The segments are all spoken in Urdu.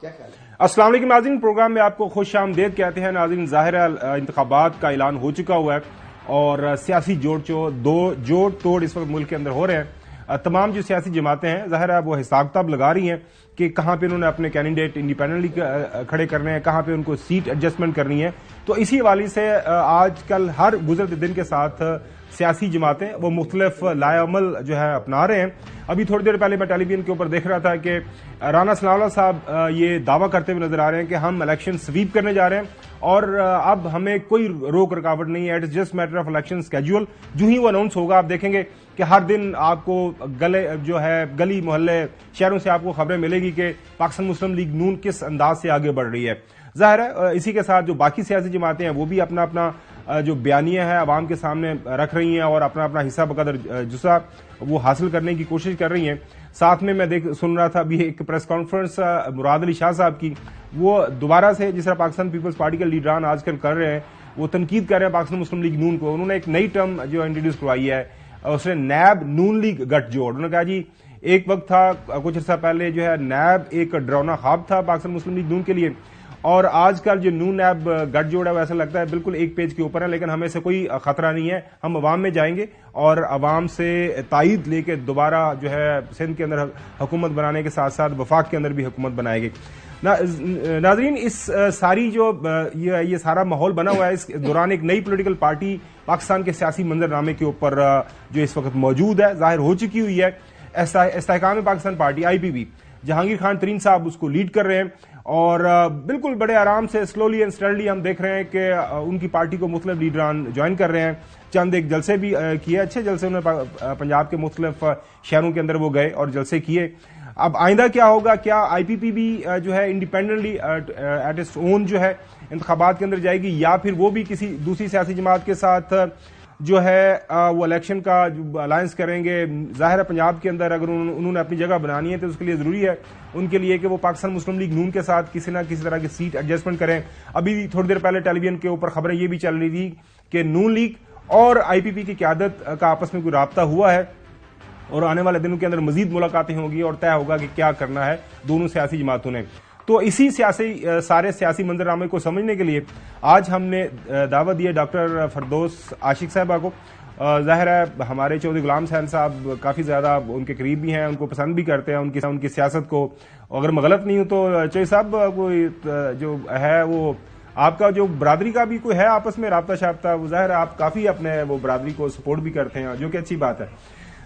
کیا خیال ہے؟ السلام علیکم ناظرین، پروگرام میں آپ کو خوش آمدید کہتے ہیں. ناظرین، ظاہر ہے انتخابات کا اعلان ہو چکا ہوا ہے اور سیاسی جوڑ توڑ اس وقت ملک کے اندر ہو رہے ہیں. تمام جو سیاسی جماعتیں ہیں ظاہر ہے وہ حساب کتاب لگا رہی ہیں کہ کہاں پہ انہوں نے اپنے کینڈیڈیٹ انڈیپینڈنٹلی کھڑے کرنے ہیں, کہاں پہ ان کو سیٹ ایڈجسٹمنٹ کرنی ہے. تو اسی حوالے سے آج کل ہر گزرتے دن کے ساتھ سیاسی جماعتیں وہ مختلف لائے عمل جو ہے اپنا رہے ہیں. ابھی تھوڑی دیر پہلے میں ٹیلی ویژن کے اوپر دیکھ رہا تھا کہ رانا ثناء اللہ صاحب یہ دعویٰ کرتے ہوئے نظر آ رہے ہیں کہ ہم الیکشن سویپ کرنے جا رہے ہیں اور اب ہمیں کوئی روک رکاوٹ نہیں ہے. It's just matter of election schedule. جو ہی وہ اناؤنس ہوگا آپ دیکھیں گے کہ ہر دن آپ کو گلی محلے شہروں سے آپ کو خبریں ملے گی کہ پاکستان مسلم لیگ نون کس انداز سے آگے بڑھ رہی ہے. ظاہر ہے اسی کے ساتھ جو باقی سیاسی جماعتیں ہیں وہ بھی اپنا اپنا جو بیانیہ ہے عوام کے سامنے رکھ رہی ہیں اور اپنا اپنا حصہ بقدر جسا وہ حاصل کرنے کی کوشش کر رہی ہیں. ساتھ میں سن رہا تھا ابھی ایک پریس کانفرنس مراد علی شاہ صاحب کی, وہ دوبارہ سے جس طرح پاکستان پیپلز پارٹی کے لیڈران آج کل کر رہے ہیں وہ تنقید کر رہے ہیں پاکستان مسلم لیگ نون کو. انہوں نے ایک نئی ٹرم جو انٹروڈیوس کروائی ہے, اس نے نیب نون لیگ گٹھ جوڑ. انہوں نے کہا جی ایک وقت تھا کچھ عرصہ پہلے جو ہے نیب ایک ڈراؤنا خواب تھا پاکستان مسلم لیگ نون کے لیے, اور آج کل جو نون نیب گٹھ جوڑ ہے وہ ایسا لگتا ہے بالکل ایک پیج کے اوپر ہے, لیکن ہمیں سے کوئی خطرہ نہیں ہے. ہم عوام میں جائیں گے اور عوام سے تائید لے کے دوبارہ جو ہے سندھ کے اندر حکومت بنانے کے ساتھ ساتھ وفاق کے اندر بھی حکومت بنائے گے. ناظرین, اس ساری جو یہ سارا ماحول بنا ہوا ہے, اس دوران ایک نئی پولیٹیکل پارٹی پاکستان کے سیاسی منظرنامے کے اوپر جو اس وقت موجود ہے, ظاہر ہو چکی ہوئی ہے. استحکام پاکستان پارٹی IPP, جہانگیر خان ترین صاحب اس کو لیڈ کر رہے ہیں اور بالکل بڑے آرام سے سلولی اینڈ اسٹڈلی ہم دیکھ رہے ہیں کہ ان کی پارٹی کو مختلف لیڈران جوائن کر رہے ہیں. چند ایک جلسے بھی کیے, اچھے جلسے انہوں نے پنجاب کے مختلف شہروں کے اندر وہ گئے اور جلسے کیے. اب آئندہ کیا ہوگا, کیا IPP بھی جو ہے انڈیپینڈنٹلی ایٹ اٹس اون جو ہے انتخابات کے اندر جائے گی, یا پھر وہ بھی کسی دوسری سیاسی جماعت کے ساتھ جو ہے وہ الیکشن کا جو الائنس کریں گے. ظاہر ہے پنجاب کے اندر اگر انہوں نے اپنی جگہ بنانی ہے تو اس کے لیے ضروری ہے ان کے لیے کہ وہ پاکستان مسلم لیگ نون کے ساتھ کسی نہ کسی طرح کی سیٹ ایڈجسٹمنٹ کریں. ابھی تھوڑی دیر پہلے ٹیلی ویژن کے اوپر خبریں یہ بھی چل رہی تھی کہ نون لیگ اور IPP کی قیادت کا آپس میں کوئی رابطہ ہوا ہے اور آنے والے دنوں کے اندر مزید ملاقاتیں ہوں گی اور طے ہوگا کہ کیا کرنا ہے دونوں سیاسی جماعتوں نے. تو اسی سارے سیاسی منظرنامے کو سمجھنے کے لیے آج ہم نے دعوت دی ہے ڈاکٹر فردوس عاشق صاحبہ کو. ظاہر ہے ہمارے چودھری غلام حسین صاحب کافی زیادہ ان کے قریب بھی ہیں, ان کو پسند بھی کرتے ہیں ان کی سیاست کو. اگر میں غلط نہیں ہوں تو چودھری صاحب کوئی جو ہے وہ آپ کا جو برادری کا بھی کوئی ہے آپس میں رابطہ شابطہ, وہ ظاہر ہے آپ کافی اپنے وہ برادری کو سپورٹ بھی کرتے ہیں جو کہ اچھی بات ہے.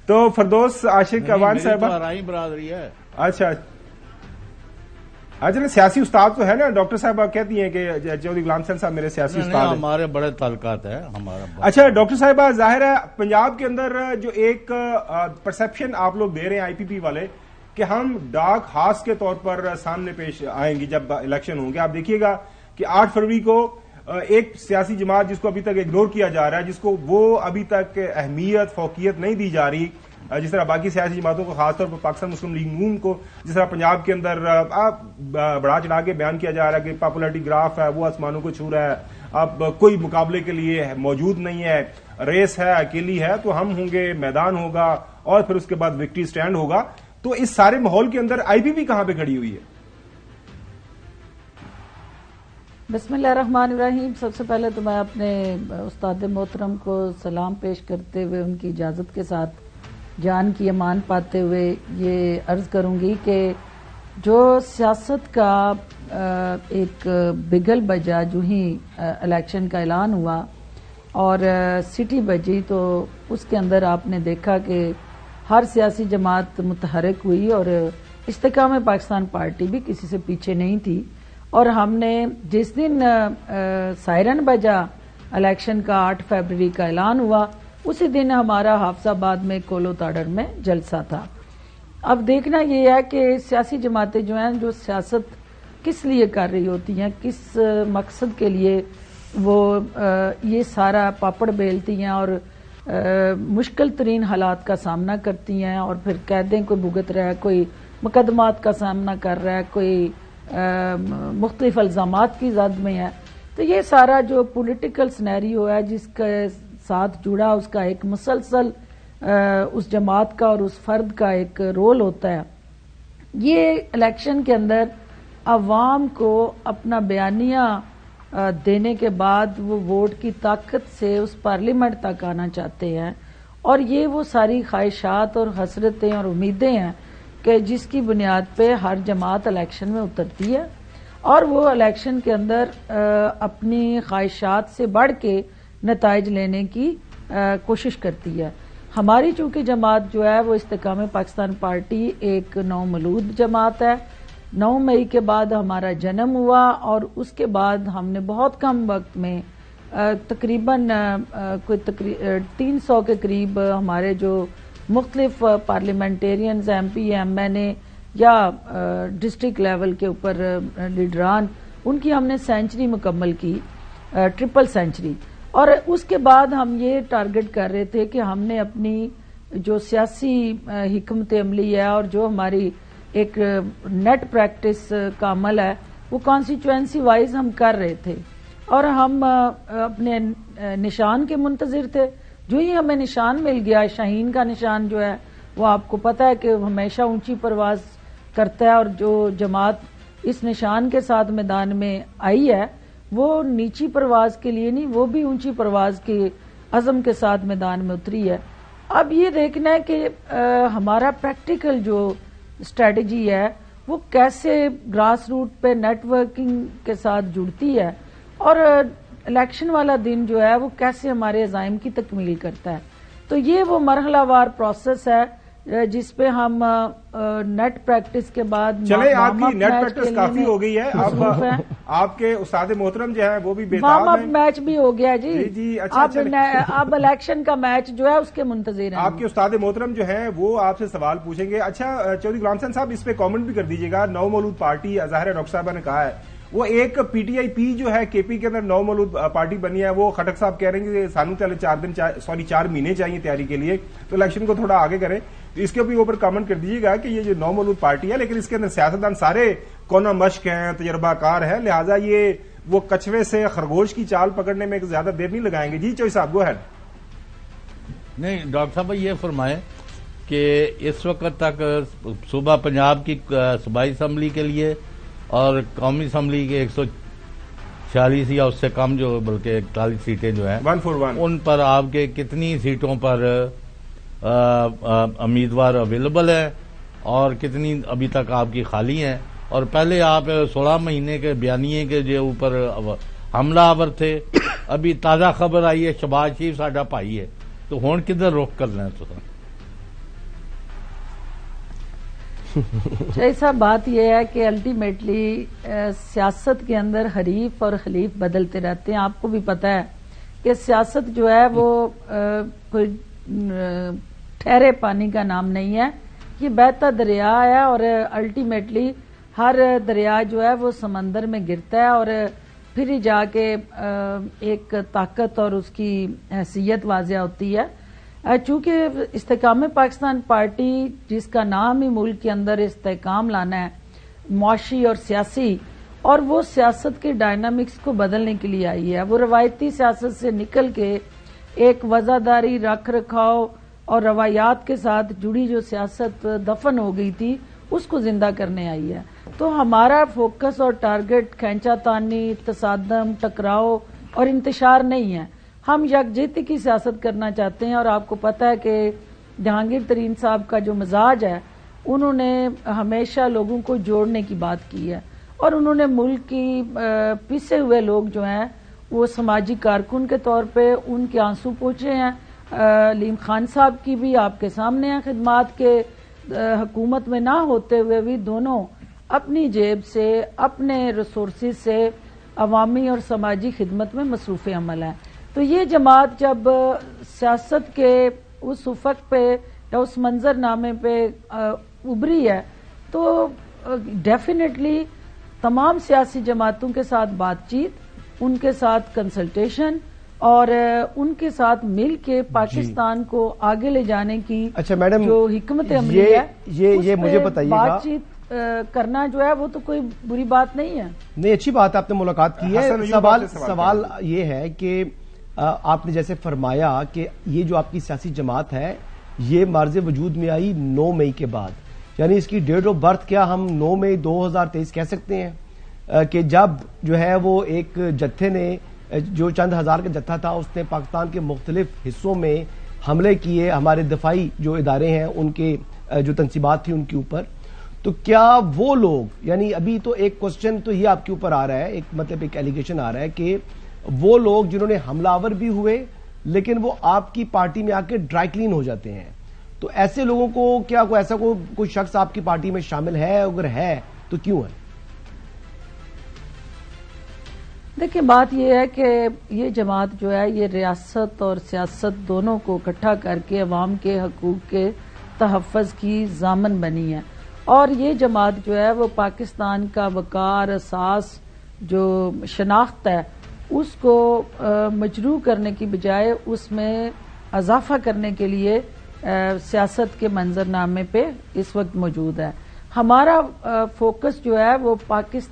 تو فردوس عاشق عوان صاحبہ برادری ہے. اچھا سیاسی استاد تو ہے نا, ڈاکٹر صاحب آپ کہتی ہیں کہ چودھری غلام حسین صاحب میرے سیاسی استاد ہیں. ہمارے بڑے تعلقات ہیں ہمارا. اچھا ڈاکٹر صاحبہ, ظاہر ہے پنجاب کے اندر جو ایک پرسپشن آپ لوگ دے رہے ہیں IPP والے کہ ہم ڈارک ہارس کے طور پر سامنے پیش آئیں گے جب الیکشن ہوں گے. آپ دیکھیے گا کہ 8 فروری کو ایک سیاسی جماعت جس کو ابھی تک اگنور کیا جا رہا ہے, جس کو وہ ابھی تک اہمیت فوقیت نہیں دی جا رہی جس طرح باقی سیاسی جماعتوں کو, خاص طور پر پاکستان مسلم لیگ نون کو جس طرح پنجاب کے اندر بڑھا چڑھا کے بیان کیا جا رہا ہے کہ پاپولرٹی گراف ہے وہ آسمانوں کو چھو رہا ہے, اب کوئی مقابلے کے لیے موجود نہیں ہے, ریس ہے اکیلی ہے, تو ہم ہوں گے, میدان ہوگا اور پھر اس کے بعد وکٹری سٹینڈ ہوگا. تو اس سارے ماحول کے اندر IPP کہاں پہ کھڑی ہوئی ہے؟ بسم اللہ الرحمن الرحیم. سب سے پہلے تو میں اپنے استاد محترم کو سلام پیش کرتے ہوئے ان کی اجازت کے ساتھ جان کی امان پاتے ہوئے یہ عرض کروں گی کہ جو سیاست کا ایک بگل بجا جو ہی الیکشن کا اعلان ہوا اور سٹی بجی, تو اس کے اندر آپ نے دیکھا کہ ہر سیاسی جماعت متحرک ہوئی اور استحکام پاکستان پارٹی بھی کسی سے پیچھے نہیں تھی. اور ہم نے جس دن سائرن بجا الیکشن کا 8 فروری کا اعلان ہوا, اسی دن ہمارا حافظ آباد میں کولو تاڑر میں جلسہ تھا. اب دیکھنا یہ ہے کہ سیاسی جماعتیں جو ہیں جو سیاست کس لیے کر رہی ہوتی ہیں, کس مقصد کے لیے وہ یہ سارا پاپڑ بیلتی ہیں اور مشکل ترین حالات کا سامنا کرتی ہیں, اور پھر قیدیں کوئی بھگت رہا ہے, کوئی مقدمات کا سامنا کر رہا ہے, کوئی مختلف الزامات کی زد میں ہے. تو یہ سارا جو پولیٹیکل سینیریو ہے جس کے ساتھ جڑا اس کا ایک مسلسل اس جماعت کا اور اس فرد کا ایک رول ہوتا ہے. یہ الیکشن کے اندر عوام کو اپنا بیانیہ دینے کے بعد وہ ووٹ کی طاقت سے اس پارلیمنٹ تک آنا چاہتے ہیں، اور یہ وہ ساری خواہشات اور حسرتیں اور امیدیں ہیں کہ جس کی بنیاد پہ ہر جماعت الیکشن میں اترتی ہے اور وہ الیکشن کے اندر اپنی خواہشات سے بڑھ کے نتائج لینے کی کوشش کرتی ہے۔ ہماری چونکہ جماعت جو ہے وہ استحکام پاکستان پارٹی ایک نومولود جماعت ہے۔ 9 مئی کے بعد ہمارا جنم ہوا اور اس کے بعد ہم نے بہت کم وقت میں تقریباً 300 کے قریب ہمارے جو مختلف parliamentarians M P M N A یا ڈسٹرکٹ لیول کے اوپر لیڈران، ان کی ہم نے سینچری مکمل کی، ٹرپل سینچری۔ اور اس کے بعد ہم یہ ٹارگٹ کر رہے تھے کہ ہم نے اپنی جو سیاسی حکمت عملی ہے اور جو ہماری ایک نیٹ پریکٹس کا عمل ہے وہ کانسٹیچوئنسی وائز ہم کر رہے تھے، اور ہم اپنے نشان کے منتظر تھے۔ جو ہی ہمیں نشان مل گیا، شاہین کا نشان جو ہے وہ آپ کو پتہ ہے کہ ہمیشہ اونچی پرواز کرتا ہے، اور جو جماعت اس نشان کے ساتھ میدان میں آئی ہے وہ نیچی پرواز کے لیے نہیں، وہ بھی اونچی پرواز کے عزم کے ساتھ میدان میں اتری ہے۔ اب یہ دیکھنا ہے کہ ہمارا پریکٹیکل جو اسٹریٹجی ہے وہ کیسے گراس روٹ پہ نیٹ ورکنگ کے ساتھ جڑتی ہے، اور الیکشن والا دن جو ہے وہ کیسے ہمارے عزائم کی تکمیل کرتا ہے۔ تو یہ وہ مرحلہ وار پروسیس ہے جس پہ ہم نیٹ پریکٹس کے بعد چلے آپ کی نیٹ پریکٹس کافی ہو گئی ہے، اب آپ کے استاد محترم جو ہے وہ بھی وارم بےتاب اپ ہیں۔ میچ بھی ہو گیا جی، جی اچھا اب الیکشن کا میچ جو ہے اس کے منتظر ہیں۔ آپ کے استاد محترم جو ہیں وہ آپ سے سوال پوچھیں گے۔ اچھا چودھری غلام حسین صاحب اس پہ کامنٹ بھی کر دیجیے گا۔ نومولود پارٹی ظاہر ڈاکٹر صاحبہ نے کہا ہے وہ ایک پی ٹی آئی پی جو ہے کے پی کے اندر نومولود پارٹی بنی ہے، وہ خٹک صاحب کہہ رہے ہیں کہ سانو چلے 4 مہینے چاہیے تیاری کے لیے، تو الیکشن کو تھوڑا آگے کریں۔ تو اس کے بھی اوپر کامنٹ کر دیجیے گا کہ یہ جو نومولود پارٹی ہے لیکن اس کے اندر سیاستدان سارے کونا مشق ہیں، تجربہ کار ہیں، لہٰذا یہ وہ کچھوے سے خرگوش کی چال پکڑنے میں زیادہ دیر نہیں لگائیں گے۔ جی چوئی صاحب گو ہیڈ۔ نہیں ڈاکٹر صاحب یہ فرمائیں کہ اس وقت تک صوبہ پنجاب کی صوبائی اسمبلی کے لیے اور قومی اسمبلی کے 146 یا اس سے کم جو بلکہ 41 سیٹیں جو ہیں 141 ان پر آپ کے کتنی سیٹوں پر امیدوار اویلیبل ہیں اور کتنی ابھی تک آپ کی خالی ہیں؟ اور پہلے آپ 16 مہینے کے بیانیے کے جو اوپر حملہ آور تھے، ابھی تازہ خبر آئی ہے شہباز شریف ساڈا بھائی ہے، تو ہون کدھر رخ کرنا ہے تو صاحب بات یہ ہے کہ الٹیمیٹلی سیاست کے اندر حریف اور خلیف بدلتے رہتے ہیں۔ آپ کو بھی پتہ ہے کہ سیاست جو ہے وہ کوئی ٹھہرے پانی کا نام نہیں ہے، یہ بہتا دریا ہے، اور الٹیمیٹلی ہر دریا جو ہے وہ سمندر میں گرتا ہے اور پھر ہی جا کے ایک طاقت اور اس کی حیثیت واضح ہوتی ہے۔ چونکہ استحکام پاکستان پارٹی جس کا نام ہی ملک کے اندر استحکام لانا ہے معاشی اور سیاسی، اور وہ سیاست کے ڈائنامکس کو بدلنے کے لیے آئی ہے۔ وہ روایتی سیاست سے نکل کے ایک وزاداری، رکھ رکھاؤ اور روایات کے ساتھ جڑی جو سیاست دفن ہو گئی تھی اس کو زندہ کرنے آئی ہے۔ تو ہمارا فوکس اور ٹارگٹ کھینچا تانی، تصادم، ٹکراؤ اور انتشار نہیں ہے۔ ہم یکجہتی کی سیاست کرنا چاہتے ہیں، اور آپ کو پتہ ہے کہ جہانگیر ترین صاحب کا جو مزاج ہے انہوں نے ہمیشہ لوگوں کو جوڑنے کی بات کی ہے، اور انہوں نے ملک کی پسے ہوئے لوگ جو ہیں وہ سماجی کارکن کے طور پہ ان کے آنسو پوچھے ہیں۔ علیم خان صاحب کی بھی آپ کے سامنے ہیں خدمات کے، حکومت میں نہ ہوتے ہوئے بھی دونوں اپنی جیب سے، اپنے ریسورسز سے عوامی اور سماجی خدمت میں مصروف عمل ہیں۔ تو یہ جماعت جب سیاست کے اس افق پہ یا اس منظر نامے پہ ابھری ہے تو ڈیفینیٹلی تمام سیاسی جماعتوں کے ساتھ بات چیت، ان کے ساتھ کنسلٹیشن اور ان کے ساتھ مل کے پاکستان کو آگے لے جانے کی جو حکمت عملی ہے یہ مجھے بتائیے گا، بات چیت کرنا جو ہے وہ تو کوئی بری بات نہیں ہے۔ نہیں، اچھی بات آپ نے ملاقات کی ہے۔ سوال یہ ہے کہ آپ نے جیسے فرمایا کہ یہ جو آپ کی سیاسی جماعت ہے یہ مارز وجود میں آئی 9 مئی کے بعد، یعنی اس کی ڈیٹ آف برتھ کیا ہم 9 مئی 2023 کہہ سکتے ہیں کہ جب جو ہے وہ ایک جتھے نے جو چند ہزار کا جتھا تھا اس نے پاکستان کے مختلف حصوں میں حملے کیے ہمارے دفاعی جو ادارے ہیں ان کے جو تنصیبات تھی ان کے اوپر. تو کیا وہ لوگ, یعنی ابھی تو ایک کوسچن تو یہ آپ کے اوپر آ رہا ہے, ایک مطلب ایک ایلیگیشن آ رہا ہے کہ وہ لوگ جنہوں نے حملہ آور بھی ہوئے لیکن وہ آپ کی پارٹی میں آ کے ڈرائی کلین ہو جاتے ہیں, تو ایسے لوگوں کو کیا کوئی ایسا کوئی شخص آپ کی پارٹی میں شامل ہے, اگر ہے تو کیوں ہے؟ دیکھیں بات یہ ہے کہ یہ جماعت جو ہے یہ ریاست اور سیاست دونوں کو اکٹھا کر کے عوام کے حقوق کے تحفظ کی ضامن بنی ہے, اور یہ جماعت جو ہے وہ پاکستان کا وقار, اساس, جو شناخت ہے اس کو مجروح کرنے کی بجائے اس میں اضافہ کرنے کے لیے سیاست کے منظرنامے پہ اس وقت موجود ہے. ہمارا فوکس جو ہے وہ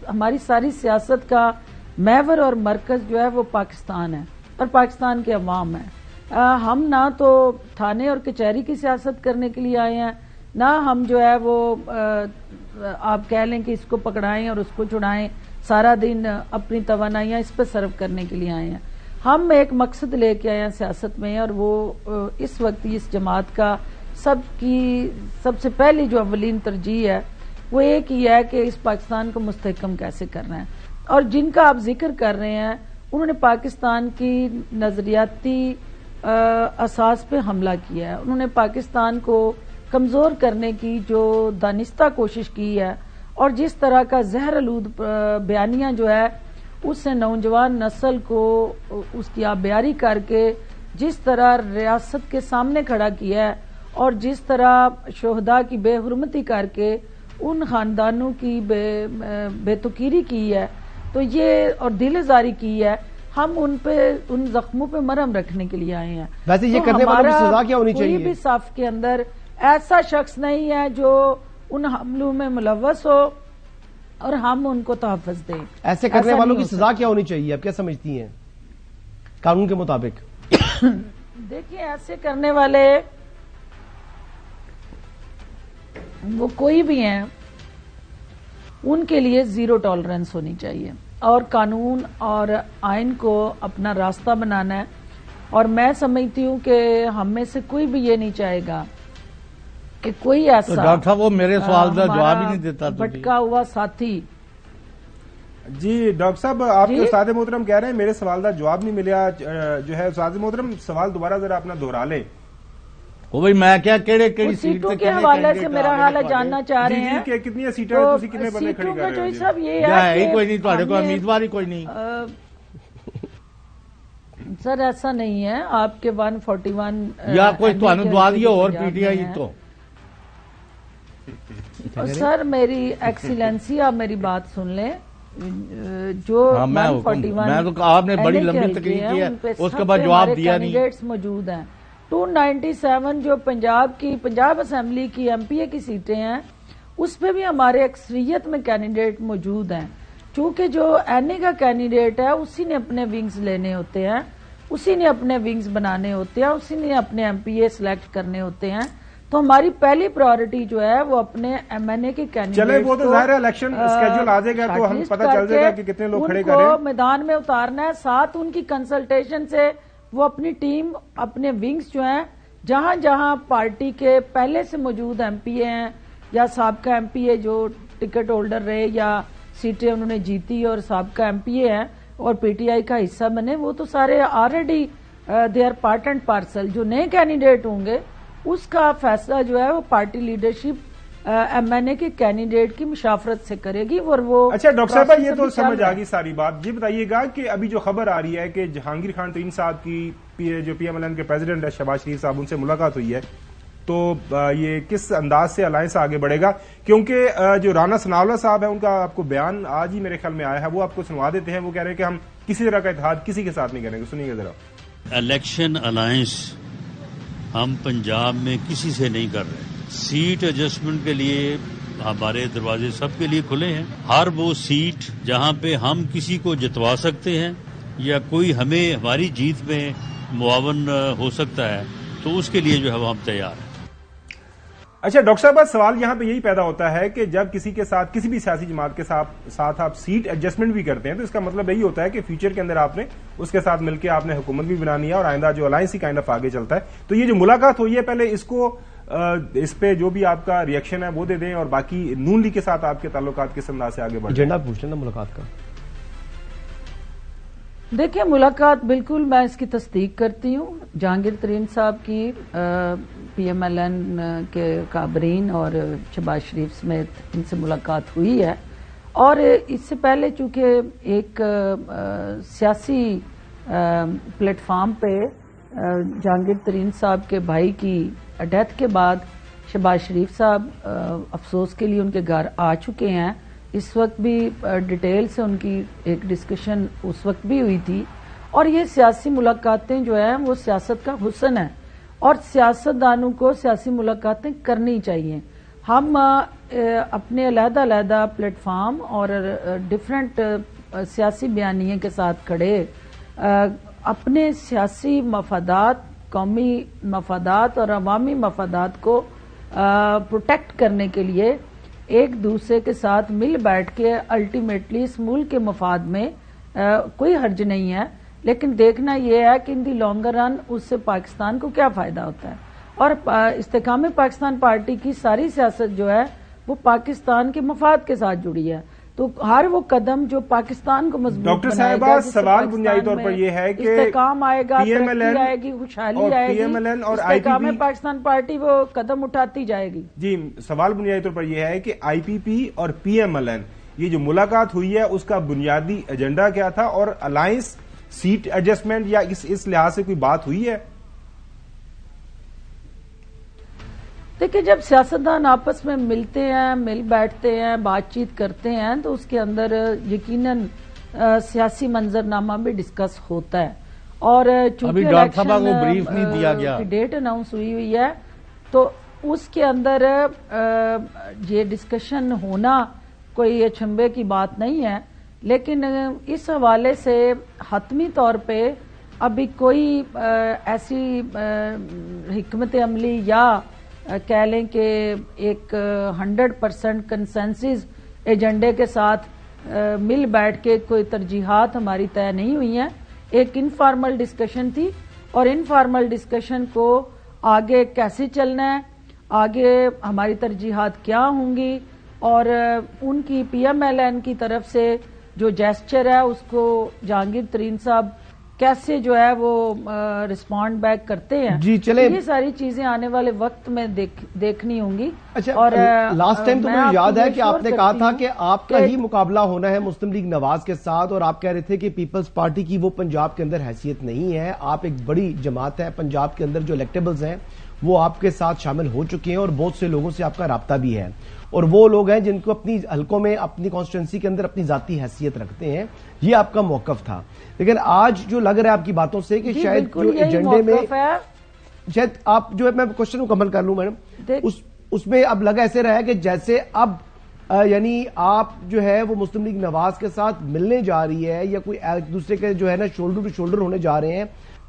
ہماری ساری سیاست کا محور اور مرکز جو ہے وہ پاکستان ہے اور پاکستان کے عوام ہے. ہم نہ تو تھانے اور کچہری کی سیاست کرنے کے لیے آئے ہیں, نہ ہم جو ہے وہ آپ کہہ لیں کہ اس کو پکڑائیں اور اس کو چھڑائیں, سارا دن اپنی توانائیاں اس پہ صرف کرنے کے لیے آئے ہیں. ہم ایک مقصد لے کے آئے ہیں سیاست میں, اور وہ اس وقت اس جماعت کا سب سے پہلی جو اولین ترجیح ہے وہ ایک ہی ہے کہ اس پاکستان کو مستحکم کیسے کرنا ہے. اور جن کا آپ ذکر کر رہے ہیں انہوں نے پاکستان کی نظریاتی اساس پہ حملہ کیا ہے, انہوں نے پاکستان کو کمزور کرنے کی جو دانستہ کوشش کی ہے, اور جس طرح کا زہر آلود بیانیہ جو ہے اس سے نوجوان نسل کو اس کی آبیاری کر کے جس طرح ریاست کے سامنے کھڑا کیا ہے, اور جس طرح شہداء کی بے حرمتی کر کے ان خاندانوں کی بے توقیری کی ہے, تو یہ اور دل ازاری کی ہے, ہم ان زخموں پہ مرہم رکھنے کے لیے آئے ہیں. ویسے یہ کرنے والوں کی سزا کیا ہونی چاہیے؟ کوئی بھی صف کے اندر ایسا شخص نہیں ہے جو ان حملوں میں ملوث ہو اور ہم ان کو تحفظ دیں. ایسے کرنے والوں کی سزا کیا ہونی چاہیے, آپ کیا سمجھتی ہیں قانون کے مطابق؟ دیکھیں ایسے کرنے والے وہ کوئی بھی ہیں, ان کے لیے زیرو ٹالرنس ہونی چاہیے, اور قانون اور آئین کو اپنا راستہ بنانا ہے. اور میں سمجھتی ہوں کہ ہم میں سے کوئی بھی یہ نہیں چاہے گا کہ کوئی ایسا ڈاکٹر صاحب وہ میرے سوال کا جواب ہی نہیں دیتا. بھٹکا ہوا ساتھی. جی ڈاکٹر صاحب, آپ کے استاد محترم کہہ رہے ہیں میرے سوال کا جواب نہیں ملیا, جو ہے استاد محترم سوال دوبارہ ذرا اپنا دہرا لیں. وہ بھائی میں کیا کیڑی سیٹوں کے حوالے سے میرا حال جاننا چاہ رہے ہیں کہ کتنی سیٹیں ہیں, تسی کتنے بندے کھڑی کر رہے سب یہ ہے کوئی نہیں, تھوڑے کو امیدوار ہی کوئی نہیں. سر ایسا نہیں ہے, آپ کے 141 یا کوئی تھانوں دعا دیا اور پی ٹی آئی تو. سر میری ایکسیلنسی آپ میری بات سن لیں, جو 141 آپ نے بڑی لمبی تقریر کی ہے اس کے بعد جواب دیا نہیں. کینڈیڈیٹس موجود ہیں. 297 جو پنجاب اسمبلی کی ایم پی اے کی سیٹیں ہیں اس پہ بھی ہمارے اکثریت میں کینڈیڈیٹ موجود ہیں. چونکہ جو این اے کا کینڈیڈیٹ ہے اسی نے اپنے ونگز لینے ہوتے ہیں, اسی نے اپنے ونگز بنانے ہوتے ہیں, اسی نے اپنے ایم پی اے سلیکٹ کرنے ہوتے ہیں. تو ہماری پہلی پرائورٹی جو ہے وہ اپنے ایم این اے کے کینڈیڈیٹ چلے وہ تو ظاہر ہے الیکشن اسکیجول آ جائے گا تو ہم پتہ چل جائے گا کہ کتنے لوگ کھڑے کر رہے ہیں. میدان میں اتارنا ہے, ساتھ ان کی کنسلٹیشن سے وہ اپنی ٹیم اپنے ونگز جو ہیں جہاں جہاں پارٹی کے پہلے سے موجود ایم پی اے ہیں یا سابقہ ایم پی اے جو ٹکٹ ہولڈر رہے یا سیٹیں انہوں نے جیتی اور سابقہ ایم پی اے ہیں اور پی ٹی آئی کا حصہ بنے, وہ تو سارے already they are part and parcel. جو نئے کینڈیڈیٹ ہوں گے اس کا فیصلہ جو ہے وہ پارٹی لیڈرشپ ایم این اے کے کینڈیڈیٹ کی مشاورت سے کرے گی. اور وہ اچھا ڈاکٹر صاحب یہ تو سمجھ آ گئی ساری بات. یہ بتائیے گا کہ ابھی جو خبر آ رہی ہے کہ جہانگیر خان ترین صاحب کی جو پی ایم ایل این کے پریزیڈنٹ ہے شہباز شریف صاحب, ان سے ملاقات ہوئی ہے, تو یہ کس انداز سے الائنس آگے بڑھے گا؟ کیونکہ جو رانا ثناءاللہ صاحب ہے ان کا آپ کو بیان آج ہی میرے خیال میں آیا ہے, وہ آپ کو سنوا دیتے ہیں. وہ کہہ رہے ہیں کہ ہم کسی طرح کا اتحاد کسی کے ساتھ نہیں کریں گے. سنیے گا ذرا. الیکشن الائنس ہم پنجاب میں کسی سے نہیں کر رہے. سیٹ ایڈجسٹمنٹ کے لیے ہمارے دروازے سب کے لیے کھلے ہیں. ہر وہ سیٹ جہاں پہ ہم کسی کو جتوا سکتے ہیں یا کوئی ہمیں ہماری جیت میں معاون ہو سکتا ہے تو اس کے لیے جو ہے وہ ہم تیار ہیں. اچھا ڈاکٹر صاحب سوال یہاں پہ یہی پیدا ہوتا ہے کہ جب کسی کے ساتھ کسی بھی سیاسی جماعت کے ساتھ آپ سیٹ ایڈجسٹمنٹ بھی کرتے ہیں تو اس کا مطلب یہی ہوتا ہے کہ فیوچر کے اندر آپ نے اس کے ساتھ مل کے آپ نے حکومت بھی بنانی ہے اور آئندہ جو الائنس ہی کائنڈ آف آگے چلتا ہے. تو یہ جو ملاقات ہوئی ہے پہلے اس پہ جو بھی آپ کا ریئیکشن ہے وہ دے دیں اور باقی نون لیگ کے ساتھ آپ کے تعلقات کس انداز سے آگے بڑھ ایجنڈا پوچھ لینا ملاقات کا. دیکھیں ملاقات بالکل میں اس کی تصدیق کرتی ہوں. جہانگیر ترین صاحب کی پی ایم ایل این کے کابرین اور شہباز شریف سمیت ان سے ملاقات ہوئی ہے اور اس سے پہلے چونکہ ایک سیاسی پلیٹ فارم پہ جہانگیر ترین صاحب کے بھائی کی ڈیتھ کے بعد شہباز شریف صاحب افسوس کے لیے ان کے گھر آ چکے ہیں. اس وقت بھی ڈیٹیل سے ان کی ایک ڈسکشن اس وقت بھی ہوئی تھی اور یہ سیاسی ملاقاتیں جو ہیں وہ سیاست کا حسن ہے اور سیاستدانوں کو سیاسی ملاقاتیں کرنی چاہیے. ہم اپنے علیحدہ علیحدہ پلیٹ فارم اور ڈفرینٹ سیاسی بیانیے کے ساتھ کھڑے اپنے سیاسی مفادات، قومی مفادات اور عوامی مفادات کو پروٹیکٹ کرنے کے لیے ایک دوسرے کے ساتھ مل بیٹھ کے الٹیمیٹلی اس ملک کے مفاد میں کوئی حرج نہیں ہے، لیکن دیکھنا یہ ہے کہ ان دی لانگر رن اس سے پاکستان کو کیا فائدہ ہوتا ہے. اور استحکام پاکستان پارٹی کی ساری سیاست جو ہے وہ پاکستان کے مفاد کے ساتھ جڑی ہے. تو ہر وہ قدم جو پاکستان کو مضبوط ڈاکٹر بنائے صاحبہ گا، جس سے سوال بنیادی طور پر یہ ہے کہ استحکام آئے گا، پی ایم ایل این ترقی آئے گی، خوشحالی اور آئے پی گی، ایم ایل این اور آئی پی استحکام پی پاکستان پارٹی وہ قدم اٹھاتی جائے گی. جی سوال بنیادی طور پر یہ ہے کہ آئی پی پی اور پی ایم ایل این یہ جو ملاقات ہوئی ہے اس کا بنیادی ایجنڈا کیا تھا اور الائنس سیٹ ایڈجسٹمنٹ یا اس لحاظ سے کوئی بات ہوئی ہے؟ دیکھیں جب سیاستدان آپس میں ملتے ہیں، مل بیٹھتے ہیں، بات چیت کرتے ہیں تو اس کے اندر یقیناً سیاسی منظرنامہ بھی ڈسکس ہوتا ہے اور چونکہ ڈاکٹر صاحبہ کو بریف نہیں دیا گیا، ڈیٹ اناؤنس ہوئی ہے تو اس کے اندر یہ ڈسکشن ہونا کوئی اچنبے کی بات نہیں ہے، لیکن اس حوالے سے حتمی طور پہ ابھی کوئی ایسی حکمت عملی یا کہہ لیں کہ ایک 100% کنسنسس ایجنڈے کے ساتھ مل بیٹھ کے کوئی ترجیحات ہماری طے نہیں ہوئی ہیں. ایک انفارمل ڈسکشن تھی اور انفارمل ڈسکشن کو آگے کیسے چلنا ہے، آگے ہماری ترجیحات کیا ہوں گی اور ان کی پی ایم ایل این کی طرف سے جو جیسچر ہے اس کو جہانگیر ترین صاحب کیسے جو ہے وہ رسپونڈ بیک کرتے ہیں. جی چلیں یہ ساری چیزیں آنے والے وقت میں دیکھنی ہوں گی. اچھا اور لاسٹ ٹائم تو مجھے یاد ہے کہ آپ نے کہا تھا کہ آپ کا ہی مقابلہ ہونا ہے مسلم لیگ نواز کے ساتھ اور آپ کہہ رہے تھے کہ پیپلز پارٹی کی وہ پنجاب کے اندر حیثیت نہیں ہے. آپ ایک بڑی جماعت ہے پنجاب کے اندر، جو الیکٹیبلز ہیں وہ آپ کے ساتھ شامل ہو چکے ہیں اور بہت سے لوگوں سے آپ کا رابطہ بھی ہے اور وہ لوگ ہیں جن کو اپنی حلقوں میں اپنی کانسٹیٹوئنسی کے اندر اپنی ذاتی حیثیت رکھتے ہیں. یہ آپ کا موقف تھا، لیکن آج جو لگ رہا ہے آپ کی باتوں سے کہ شاید جو ایجنڈے میں شاید آپ جو ہے، میں کوشچن مکمل کر لوں میڈم، اس میں اب لگا ایسے رہا ہے کہ جیسے اب یعنی آپ جو ہے وہ مسلم لیگ نواز کے ساتھ ملنے جا رہی ہے یا کوئی ایک دوسرے کے جو ہے نا شولڈر ٹو شولڈر ہونے جا رہے ہیں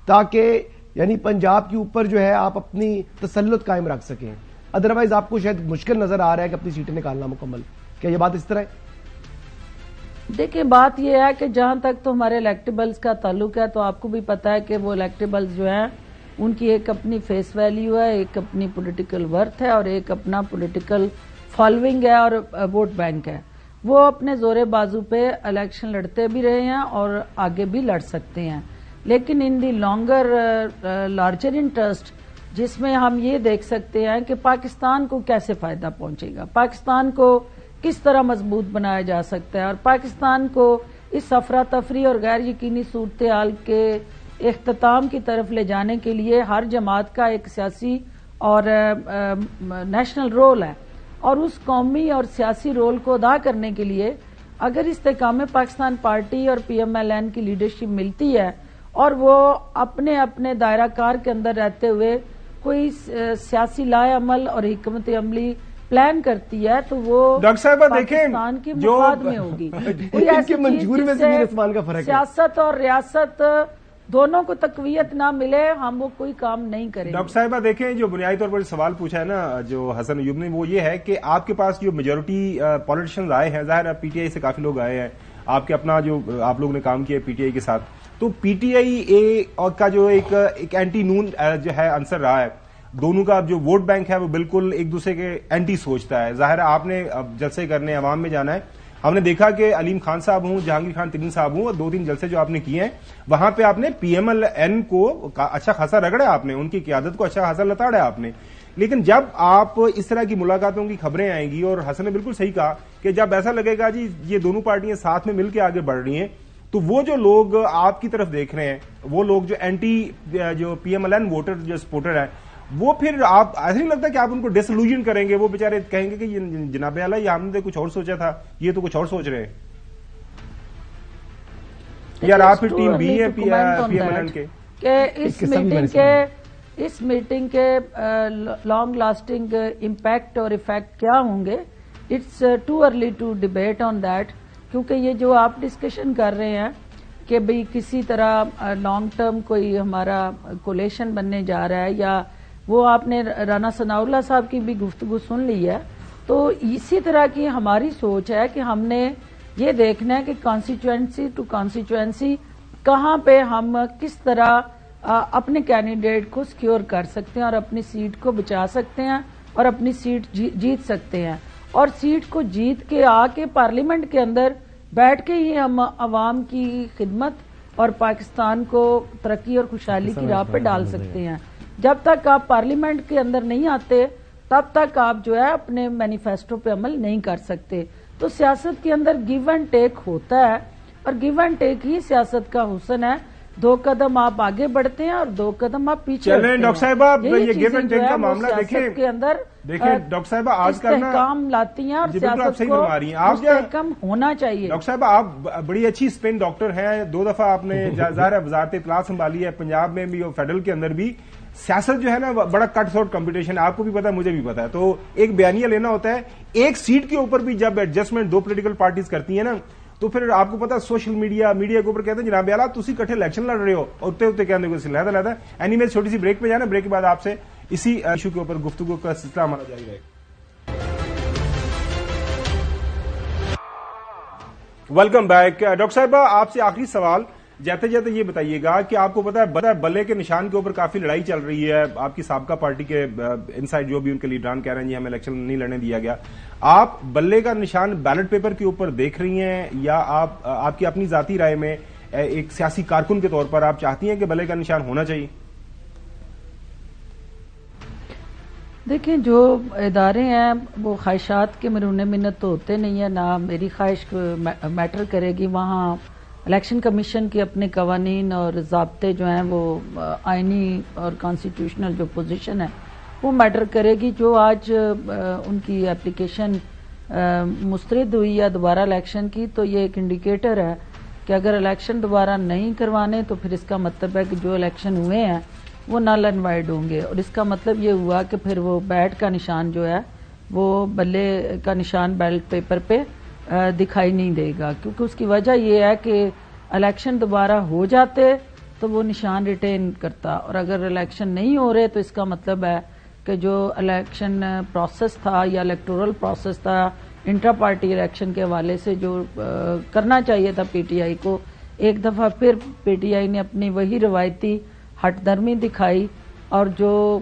تاکہ یعنی پنجاب کے اوپر جو ہے آپ اپنی تسلط قائم رکھ سکیں. ادروائز آپ کو شاید مشکل نظر آ رہا ہے کہ اپنی سیٹیں نکالنا مکمل. کیا یہ بات اس طرح ہے؟ دیکھیں بات یہ ہے کہ جہاں تک تو ہمارے الیکٹیبلز کا تعلق ہے تو آپ کو بھی پتا ہے کہ وہ الیکٹیبلز جو ہیں ان کی ایک اپنی فیس ویلیو ہے، ایک اپنی پولیٹیکل ورتھ ہے اور ایک اپنا پولیٹیکل فالوئنگ ہے اور ووٹ بینک ہے. وہ اپنے زور بازو پہ الیکشن لڑتے بھی رہے ہیں اور آگے بھی لڑ سکتے ہیں، لیکن ان دی لانگر لارجر انٹرسٹ جس میں ہم یہ دیکھ سکتے ہیں کہ پاکستان کو کیسے فائدہ پہنچے گا، پاکستان کو کس طرح مضبوط بنایا جا سکتا ہے اور پاکستان کو اس افراتفری اور غیر یقینی صورتحال کے اختتام کی طرف لے جانے کے لیے ہر جماعت کا ایک سیاسی اور نیشنل رول ہے اور اس قومی اور سیاسی رول کو ادا کرنے کے لیے اگر استحکام پاکستان پارٹی اور پی ایم ایل این کی لیڈرشپ ملتی ہے اور وہ اپنے اپنے دائرہ کار کے اندر رہتے ہوئے کوئی سیاسی لائے عمل اور حکمت عملی پلان کرتی ہے تو وہ ڈاکٹر صاحبہ پاکستان کے مفاد میں ہوگی. کوئی ایسی چیز جس سے سیاست اور ریاست دونوں کو تقویت نہ ملے ہم وہ کوئی کام نہیں کریں گے۔ ڈاکٹر صاحبہ دیکھیں، جو بنیادی طور پر سوال پوچھا ہے نا جو حسن ایوب نے، وہ یہ ہے کہ آپ کے پاس جو میجورٹی پولیٹیشینز آئے ہیں، ظاہر ہے پی ٹی آئی سے کافی لوگ آئے ہیں، آپ کے اپنا جو آپ لوگوں نے کام کیا پی ٹی آئی کے ساتھ، تو پی ٹی آئی اے کا جو ایک اینٹی نون جو ہے عنصر رہا ہے، دونوں کا جو ووٹ بینک ہے وہ بالکل ایک دوسرے کے اینٹی سوچتا ہے۔ ظاہر ہے آپ نے جلسے کرنے عوام میں جانا ہے، ہم نے دیکھا کہ علیم خان صاحب ہوں، جہانگیر خان ترین صاحب ہوں، اور 2-3 جلسے جو آپ نے کیے ہیں وہاں پہ آپ نے پی ایم ایل این کو اچھا خاصا رگڑا، آپ نے ان کی قیادت کو اچھا خاصا لتاڑا آپ نے، لیکن جب آپ اس طرح کی ملاقاتوں کی خبریں آئیں گی، اور حسن نے بالکل صحیح کہا کہ جب ایسا لگے گا جی یہ دونوں پارٹیاں ساتھ میں مل کے آگے بڑھ رہی ہیں، تو وہ جو لوگ آپ کی طرف دیکھ رہے ہیں، وہ لوگ جو اینٹی جو P M L N voter جو سپورٹر ہیں، وہ پھر آپ ایسا نہیں لگتا کہ آپ ان کو ڈسلوژن کریں گے؟ وہ بیچارے کہیں گے کہ یہ جناب اعلیٰ یہ ہم نے کچھ اور سوچا تھا، یہ تو کچھ اور سوچ رہے ہیں، یار آپ پھر ٹیم بی ہے پی ایم ایل این کے کہ اس میٹنگ کے لانگ لاسٹنگ امپیکٹ اور افیکٹ کیا ہوں گے، it's too early to debate on that, کیونکہ یہ جو آپ ڈسکشن کر رہے ہیں کہ بھئی کسی طرح لانگ ٹرم کوئی ہمارا کولیشن بننے جا رہا ہے، یا وہ آپ نے رانا ثناء اللہ صاحب کی بھی گفتگو سن لی ہے، تو اسی طرح کی ہماری سوچ ہے کہ ہم نے یہ دیکھنا ہے کہ کانسٹیچوئنسی ٹو کانسٹیچوئنسی کہاں پہ ہم کس طرح اپنے کینڈیڈیٹ کو سیکیور کر سکتے ہیں اور اپنی سیٹ کو بچا سکتے ہیں اور اپنی سیٹ جیت سکتے ہیں، اور سیٹ کو جیت کے آ کے پارلیمنٹ کے اندر بیٹھ کے ہی ہم عوام کی خدمت اور پاکستان کو ترقی اور خوشحالی کی راہ پہ ڈال سکتے ہیں۔ جب تک آپ پارلیمنٹ کے اندر نہیں آتے تب تک آپ جو ہے اپنے مینیفیسٹو پہ عمل نہیں کر سکتے۔ تو سیاست کے اندر گیو اینڈ ٹیک ہوتا ہے، اور گیو اینڈ ٹیک ہی سیاست کا حسن ہے، 2 قدم آپ آگے بڑھتے ہیں اور 2 قدم آپ پیچھے ہٹتے ہیں۔ ڈاکٹر صاحبہ یہ گیو اینڈ ٹیک کا معاملہ سیاست کے اندر ڈاکٹر صاحبہ آج کل استحکام لاتی ہیں، اور سیاست کو مستحکم ہونا چاہیے۔ ڈاکٹر صاحب آپ بڑی اچھی اسپن ڈاکٹر ہیں، 2 دفعہ آپ نے ظاہر ہے وزارت اطلاع سنبھالی ہے، پنجاب میں بھی اور فیڈرل کے اندر بھی۔ سیاست جو ہے نا بڑا کٹ تھروٹ کمپٹیشن ہے، آپ کو بھی پتا ہے مجھے بھی پتا ہے، تو ایک بیانیہ لینا ہوتا ہے، ایک سیٹ کے اوپر بھی جب ایڈجسٹمنٹ 2 پولیٹیکل پارٹیز کرتی ہیں نا، تو پھر آپ کو پتا سوشل میڈیا کے اوپر کہتے ہیں جناب اعلیٰ تسی کٹھے الیکشن لڑ رہے ہو، اتنے اتنے کہنے کو لہذا اینی ویز چھوٹی سی بریک پہ جانا، بریک کے بعد آپ سے اسی ایشو کے اوپر گفتگو کا سلسلہ ہمارا جاری رہے گا۔ ویلکم بیک ڈاکٹر صاحبہ، آپ سے آخری سوال جاتے جاتے یہ بتائیے گا کہ آپ کو پتا ہے بلے کے نشان کے اوپر کافی لڑائی چل رہی ہے، آپ کی سابقہ پارٹی کے انسائڈ جو بھی ان کے لیڈران کہہ رہے ہیں جی ہمیں الیکشن نہیں لڑنے دیا گیا، آپ بلے کا نشان بیلٹ پیپر کے اوپر دیکھ رہی ہیں، یا آپ کی اپنی ذاتی رائے میں ایک سیاسی کارکن کے طور پر آپ چاہتی ہیں کہ بلے کا نشان ہونا چاہیے؟ دیکھیں جو ادارے ہیں وہ خواہشات کے مرہون منت تو ہوتے نہیں ہیں، نہ میری خواہش میٹر کرے گی، وہاں الیکشن کمیشن کے اپنے قوانین اور ضابطے جو ہیں وہ آئینی اور کانسٹیٹیوشنل جو پوزیشن ہے وہ میٹر کرے گی۔ جو آج ان کی اپلیکیشن مسترد ہوئی ہے دوبارہ الیکشن کی، تو یہ ایک انڈیکیٹر ہے کہ اگر الیکشن دوبارہ نہیں کروانے تو پھر اس کا مطلب ہے کہ جو الیکشن ہوئے ہیں وہ نل اینڈ وائڈ ہوں گے، اور اس کا مطلب یہ ہوا کہ پھر وہ بیٹ کا نشان جو ہے وہ بلے کا نشان بیلٹ پیپر پہ دکھائی نہیں دے گا، کیونکہ اس کی وجہ یہ ہے کہ الیکشن دوبارہ ہو جاتے تو وہ نشان ریٹین کرتا، اور اگر الیکشن نہیں ہو رہے تو اس کا مطلب ہے کہ جو الیکشن پروسیس تھا یا الیکٹورل پروسیس تھا انٹرا پارٹی الیکشن کے حوالے سے جو کرنا چاہیے تھا پی ٹی آئی کو، ایک دفعہ پھر پی ٹی آئی نے اپنی وہی روایتی ہٹ درمی دکھائی، اور جو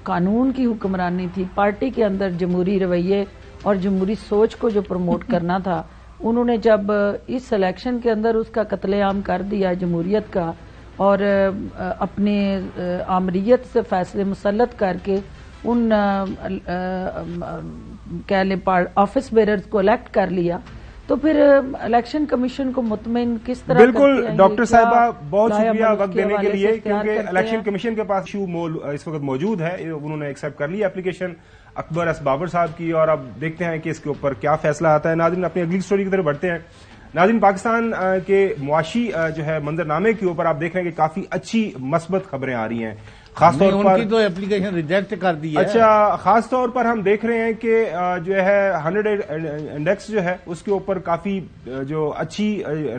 قانون کی حکمرانی تھی، پارٹی کے اندر جمہوری رویے اور جمہوری سوچ کو جو پروموٹ کرنا تھا، انہوں نے جب اس الیکشن کے اندر اس کا قتل عام کر دیا جمہوریت کا، اور اپنے آمریت سے فیصلے مسلط کر کے ان آفس بیررز کو الیکٹ کر لیا، تو پھر الیکشن کمیشن کو مطمئن کس طرح بالکل ڈاکٹر صاحبہ بہت شکریہ وقت دینے کے لیے، کیونکہ الیکشن کمیشن کے پاس ایشو اس وقت موجود ہے، انہوں نے ایکسپٹ کر لی اپلیکیشن اکبر ایس بابر صاحب کی، اور اب دیکھتے ہیں کہ اس کے اوپر کیا فیصلہ آتا ہے۔ ناظرین اپنی اگلی سٹوری کی طرف بڑھتے ہیں۔ ناظرین، پاکستان کے معاشی جو ہے منظرنامے کے اوپر آپ دیکھ رہے ہیں کہ کافی اچھی مثبت خبریں آ رہی ہیں، خاص طور پر ان کی تو اپلیکیشن ریجیکٹ کر دی ہے. اچھا، خاص طور پر ہم دیکھ رہے ہیں کہ جو ہے 100 انڈیکس جو ہے اس کے اوپر کافی جو اچھی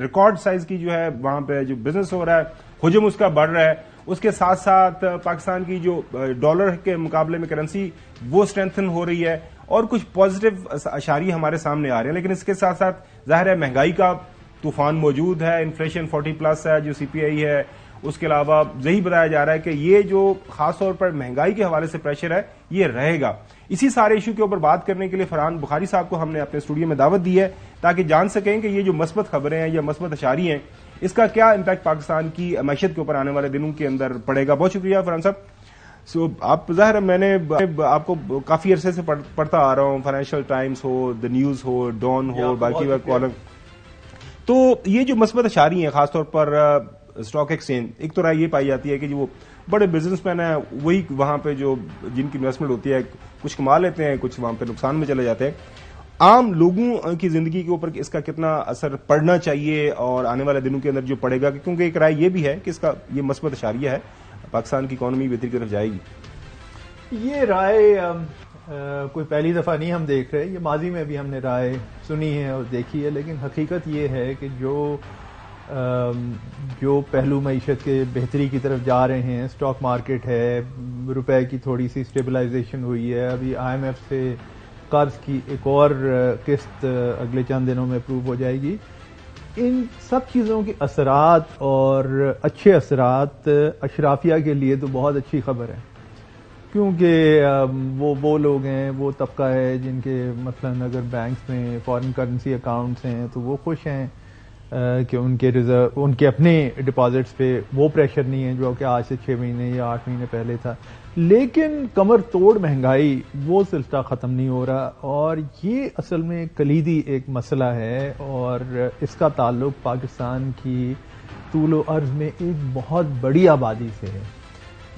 ریکارڈ سائز کی جو ہے وہاں پہ جو بزنس ہو رہا ہے، حجم اس کا بڑھ رہا ہے. اس کے ساتھ ساتھ پاکستان کی جو ڈالر کے مقابلے میں کرنسی وہ اسٹرینتھن ہو رہی ہے اور کچھ پازیٹو اشاریے ہمارے سامنے آ رہے ہیں. لیکن اس کے ساتھ ساتھ ظاہر ہے مہنگائی کا طوفان موجود ہے، انفلیشن 40+ ہے جو CPI ہے. اس کے علاوہ یہی بتایا جا رہا ہے کہ یہ جو خاص طور پر مہنگائی کے حوالے سے پریشر ہے یہ رہے گا. اسی سارے ایشو کے اوپر بات کرنے کے لیے فرحان بخاری صاحب کو ہم نے اپنے اسٹوڈیو میں دعوت دی ہے تاکہ جان سکیں کہ یہ جو مثبت خبریں ہیں یا مثبت اشاری ہیں اس کا کیا امپیکٹ پاکستان کی معیشت کے اوپر آنے والے دنوں کے اندر پڑے گا. بہت شکریہ فرحان صاحب. آپ ظاہر میں نے آپ کو کافی عرصے سے پڑھتا آ رہا ہوں، فائنینشیل ٹائمز ہو، دا نیوز ہو، ڈان ہو، باقی کالم. تو یہ جو مثبت اشاری ہیں خاص طور پر اسٹاک ایکسچینج، ایک تو رائے یہ پائی جاتی ہے کہ جو بڑے بزنس مین ہیں وہی وہاں پہ جو جن کی انویسٹمنٹ ہوتی ہے کچھ کما لیتے ہیں، کچھ وہاں پہ نقصان میں چلے جاتے ہیں. عام لوگوں کی زندگی کے اوپر اس کا کتنا اثر پڑنا چاہیے اور آنے والے دنوں کے اندر جو پڑے گا، کیونکہ ایک رائے یہ بھی ہے کہ اس کا یہ مثبت اشاریہ ہے، پاکستان کی اکانومی بہتری کی طرف جائے گی. یہ رائے کوئی پہلی دفعہ نہیں ہم دیکھ رہے، یہ ماضی میں بھی ہم نے رائے سنی ہے اور دیکھی ہے. لیکن حقیقت یہ ہے کہ جو پہلو معیشت کے بہتری کی طرف جا رہے ہیں، اسٹاک مارکیٹ ہے، روپے کی تھوڑی سی اسٹیبلائزیشن ہوئی ہے، ابھی IMF سے قرض کی ایک اور قسط اگلے چند دنوں میں اپروو ہو جائے گی. ان سب چیزوں کے اثرات اور اچھے اثرات اشرافیہ کے لیے تو بہت اچھی خبر ہے، کیونکہ وہ لوگ ہیں، وہ طبقہ ہے جن کے مثلا اگر بینکس میں فارن کرنسی اکاؤنٹس ہیں تو وہ خوش ہیں کہ ان کے اپنے ڈپازٹس پہ وہ پریشر نہیں ہے جو کہ آج سے 6 مہینے یا 8 مہینے پہلے تھا. لیکن کمر توڑ مہنگائی وہ سلسلہ ختم نہیں ہو رہا، اور یہ اصل میں کلیدی ایک مسئلہ ہے، اور اس کا تعلق پاکستان کی طول و عرض میں ایک بہت بڑی آبادی سے ہے.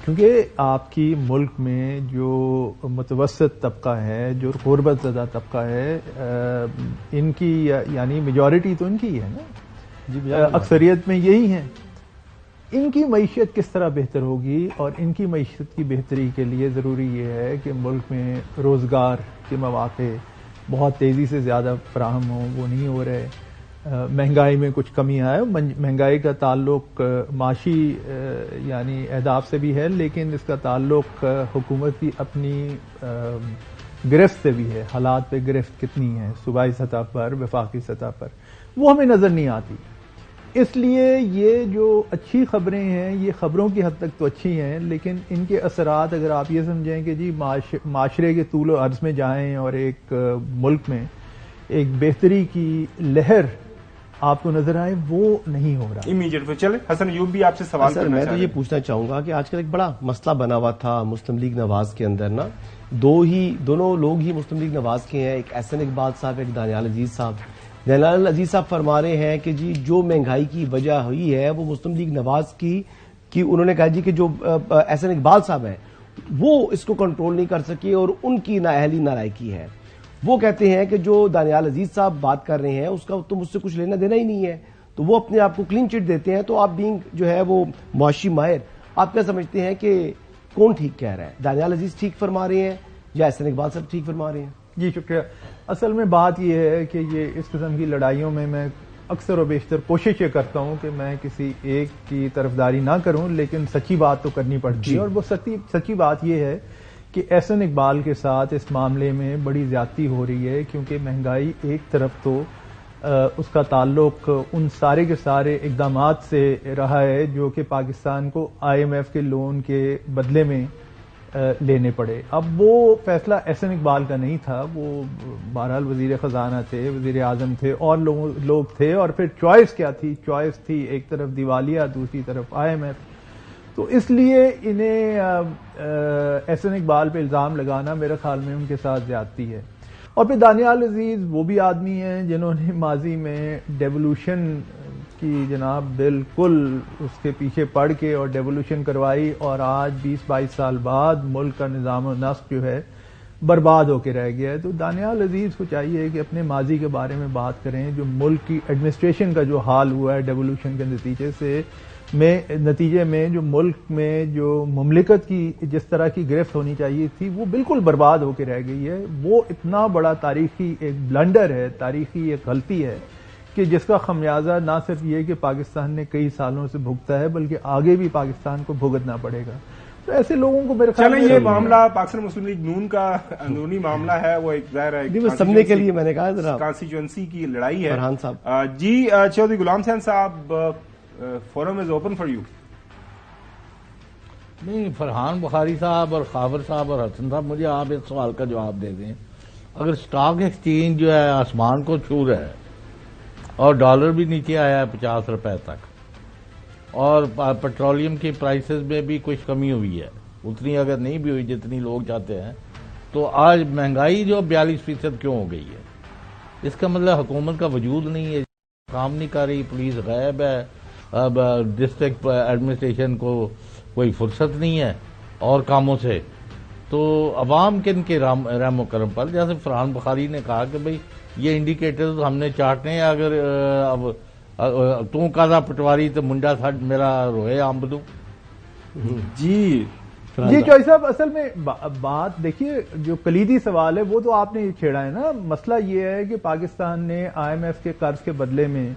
کیونکہ آپ کی ملک میں جو متوسط طبقہ ہے، جو غربت زدہ طبقہ ہے، ان کی یعنی میجورٹی تو ان کی ہی ہے نا، اکثریت میں یہی ہیں. ان کی معیشت کس طرح بہتر ہوگی، اور ان کی معیشت کی بہتری کے لیے ضروری یہ ہے کہ ملک میں روزگار کے مواقع بہت تیزی سے زیادہ فراہم ہوں. وہ نہیں ہو رہے. مہنگائی میں کچھ کمی آئے. مہنگائی کا تعلق معاشی یعنی اہداف سے بھی ہے، لیکن اس کا تعلق حکومت کی اپنی گرفت سے بھی ہے. حالات پہ گرفت کتنی ہے صوبائی سطح پر، وفاقی سطح پر، وہ ہمیں نظر نہیں آتی. اس لیے یہ جو اچھی خبریں ہیں یہ خبروں کی حد تک تو اچھی ہیں، لیکن ان کے اثرات اگر آپ یہ سمجھیں کہ جی معاشرے کے طول و عرض میں جائیں اور ایک ملک میں ایک بہتری کی لہر آپ کو نظر آئے، وہ نہیں ہو رہا امیجیٹ. چلے حسن ایوب بھی آپ سے سوال کرنا میں چاہ تو رہے یہ ہیں. پوچھنا چاہوں گا کہ آج کل ایک بڑا مسئلہ بنا ہوا تھا مسلم لیگ نواز کے اندر نا، دونوں لوگ ہی مسلم لیگ نواز کے ہیں، ایک احسن اقبال صاحب، ایک دانیال عزیز صاحب. دانیال عزیز صاحب فرما رہے ہیں کہ جی جو مہنگائی کی وجہ ہوئی ہے وہ مسلم لیگ نواز کی انہوں نے کہا جی کہ جو احسن اقبال صاحب ہیں وہ اس کو کنٹرول نہیں کر سکے اور ان کی نااہلی نالائکی ہے. وہ کہتے ہیں کہ جو دانیال عزیز صاحب بات کر رہے ہیں اس کا تو مجھ سے کچھ لینا دینا ہی نہیں ہے، تو وہ اپنے آپ کو کلین چٹ دیتے ہیں. تو آپ بینگ جو ہے وہ معاشی ماہر، آپ کیا سمجھتے ہیں کہ کون ٹھیک کہہ رہا ہے؟ دانیال عزیز ٹھیک فرما رہے ہیں یا احسن اقبال صاحب ٹھیک فرما رہے ہیں؟ جی شکریہ. اصل میں بات یہ ہے کہ یہ اس قسم کی لڑائیوں میں اکثر و بیشتر کوشش یہ کرتا ہوں کہ میں کسی ایک کی طرفداری نہ کروں، لیکن سچی بات تو کرنی پڑتی ہے. اور وہ سچی بات یہ ہے کہ احسن اقبال کے ساتھ اس معاملے میں بڑی زیادتی ہو رہی ہے، کیونکہ مہنگائی ایک طرف تو اس کا تعلق ان سارے کے سارے اقدامات سے رہا ہے جو کہ پاکستان کو IMF کے لون کے بدلے میں لینے پڑے. اب وہ فیصلہ احسن اقبال کا نہیں تھا، وہ بہرحال وزیر خزانہ تھے، وزیر اعظم تھے، اور لوگ تھے. اور پھر چوائس کیا تھی؟ چوائس تھی ایک طرف دیوالیہ، دوسری طرف IMF. تو اس لیے انہیں احسن اقبال پہ الزام لگانا میرے خیال میں ان کے ساتھ زیادتی ہے. اور پھر دانیال عزیز وہ بھی آدمی ہیں جنہوں نے ماضی میں ڈیولوشن کی جناب بالکل اس کے پیچھے پڑ کے اور ڈیولوشن کروائی، اور آج 20-22 سال بعد ملک کا نظام و نسق جو ہے برباد ہو کے رہ گیا ہے. تو دانیال عزیز کو چاہیے کہ اپنے ماضی کے بارے میں بات کریں. جو ملک کی ایڈمنسٹریشن کا جو حال ہوا ہے ڈیولوشن کے نتیجے میں جو ملک میں جو مملکت کی جس طرح کی گرفت ہونی چاہیے تھی وہ بالکل برباد ہو کے رہ گئی ہے. وہ اتنا بڑا تاریخی ایک بلنڈر ہے, تاریخی ایک غلطی ہے کہ جس کا خمیازہ نہ صرف یہ کہ پاکستان نے کئی سالوں سے بھگتا ہے بلکہ آگے بھی پاکستان کو بھگتنا پڑے گا. تو ایسے لوگوں کو میرے خیال میں یہ معاملہ پاکستان مسلم لیگ نون کا اندرونی معاملہ ہے, وہ ایک ظاہر ہے سمجھنے کے لیے میں نے کہا ذرا کانسٹیچوئنسی کی لڑائی ہے. فرحان صاحب جی چودھری غلام حسین صاحب, forum is open for you. نہیں, فرحان بخاری صاحب اور خاور صاحب اور حسن صاحب, مجھے آپ اس سوال کا جواب دے دیں. اگر سٹاک ایکسچینج جو ہے آسمان کو چھو رہا ہے اور ڈالر بھی نیچے آیا ہے 50 روپے تک, اور پیٹرولیم کی پرائسز میں بھی کچھ کمی ہوئی ہے, اتنی اگر نہیں بھی ہوئی جتنی لوگ چاہتے ہیں, تو آج مہنگائی جو 42% کیوں ہو گئی ہے؟ اس کا مطلب حکومت کا وجود نہیں ہے, کام نہیں کر رہی, پولیس غائب ہے, اب ڈسٹرکٹ ایڈمنسٹریشن کو کوئی فرصت نہیں ہے اور کاموں سے. تو عوام کن کے رحم و کرم پر, جیسے فرحان بخاری نے کہا کہ بھئی یہ انڈیکیٹرز ہم نے چارٹنے ہیں, اگر اب تو کازا پٹواری تو منڈا تھا میرا روئے آمبدو. جی چوئی صاحب, اصل میں بات دیکھیے, جو کلیدی سوال ہے وہ تو آپ نے یہ چھیڑا ہے نا. مسئلہ یہ ہے کہ پاکستان نے IMF کے قرض کے بدلے میں